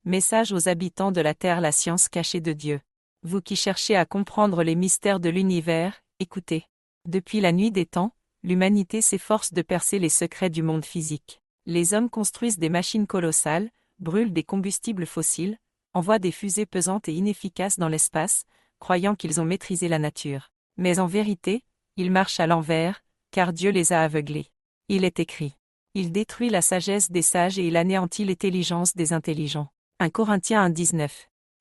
Message aux habitants de la terre, la science cachée de Dieu. Vous qui cherchez à comprendre les mystères de l'univers, écoutez. Depuis la nuit des temps, l'humanité s'efforce de percer les secrets du monde physique. Les hommes construisent des machines colossales, brûlent des combustibles fossiles, envoient des fusées pesantes et inefficaces dans l'espace, croyant qu'ils ont maîtrisé la nature. Mais en vérité, ils marchent à l'envers, car Dieu les a aveuglés. Il est écrit. Il détruit la sagesse des sages et il anéantit l'intelligence des intelligents. 1 Corinthiens 1,19.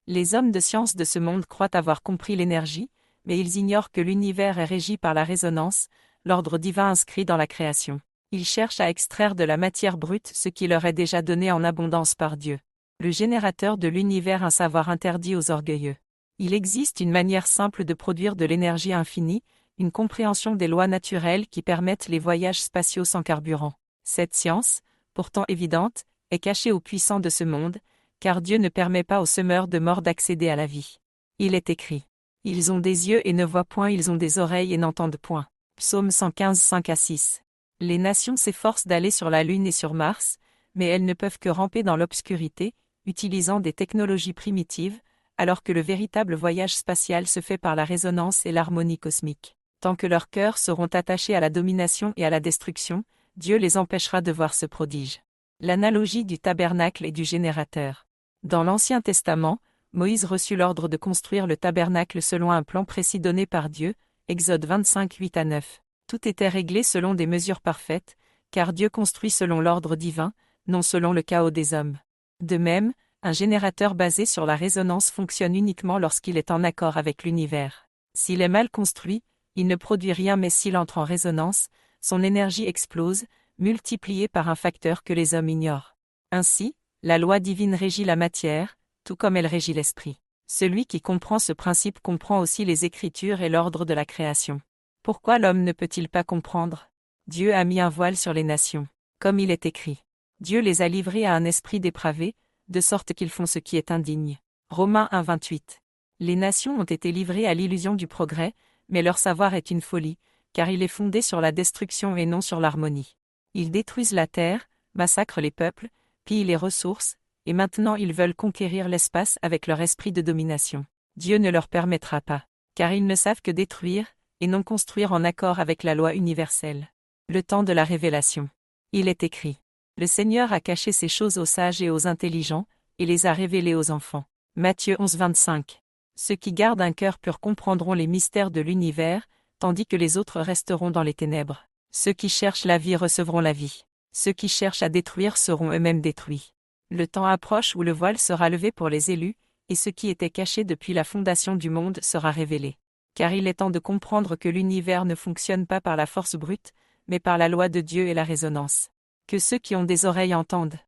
Les hommes de science de ce monde croient avoir compris l'énergie, mais ils ignorent que l'univers est régi par la résonance, l'ordre divin inscrit dans la création. Ils cherchent à extraire de la matière brute ce qui leur est déjà donné en abondance par Dieu. Le générateur de l'univers, un savoir interdit aux orgueilleux. Il existe une manière simple de produire de l'énergie infinie, une compréhension des lois naturelles qui permettent les voyages spatiaux sans carburant. Cette science, pourtant évidente, est cachée aux puissants de ce monde, car Dieu ne permet pas aux semeurs de mort d'accéder à la vie. Il est écrit. Ils ont des yeux et ne voient point, ils ont des oreilles et n'entendent point. Psaume 115, 5-6. Les nations s'efforcent d'aller sur la Lune et sur Mars, mais elles ne peuvent que ramper dans l'obscurité, utilisant des technologies primitives, alors que le véritable voyage spatial se fait par la résonance et l'harmonie cosmique. Tant que leurs cœurs seront attachés à la domination et à la destruction, Dieu les empêchera de voir ce prodige. L'analogie du tabernacle et du générateur. Dans l'Ancien Testament, Moïse reçut l'ordre de construire le tabernacle selon un plan précis donné par Dieu, Exode 25, 8-9. Tout était réglé selon des mesures parfaites, car Dieu construit selon l'ordre divin, non selon le chaos des hommes. De même, un générateur basé sur la résonance fonctionne uniquement lorsqu'il est en accord avec l'univers. S'il est mal construit, il ne produit rien, mais s'il entre en résonance, son énergie explose, multipliée par un facteur que les hommes ignorent. Ainsi, la loi divine régit la matière, tout comme elle régit l'esprit. Celui qui comprend ce principe comprend aussi les Écritures et l'ordre de la création. Pourquoi l'homme ne peut-il pas comprendre? Dieu a mis un voile sur les nations. Comme il est écrit. Dieu les a livrés à un esprit dépravé, de sorte qu'ils font ce qui est indigne. Romains 1, 28. Les nations ont été livrées à l'illusion du progrès, mais leur savoir est une folie, car il est fondé sur la destruction et non sur l'harmonie. Ils détruisent la terre, massacrent les peuples, pillent les ressources, et maintenant ils veulent conquérir l'espace avec leur esprit de domination. Dieu ne leur permettra pas, car ils ne savent que détruire, et non construire en accord avec la loi universelle. Le temps de la révélation. Il est écrit. Le Seigneur a caché ces choses aux sages et aux intelligents, et les a révélées aux enfants. Matthieu 11, 25. Ceux qui gardent un cœur pur comprendront les mystères de l'univers, tandis que les autres resteront dans les ténèbres. Ceux qui cherchent la vie recevront la vie. Ceux qui cherchent à détruire seront eux-mêmes détruits. Le temps approche où le voile sera levé pour les élus, et ce qui était caché depuis la fondation du monde sera révélé. Car il est temps de comprendre que l'univers ne fonctionne pas par la force brute, mais par la loi de Dieu et la résonance. Que ceux qui ont des oreilles entendent.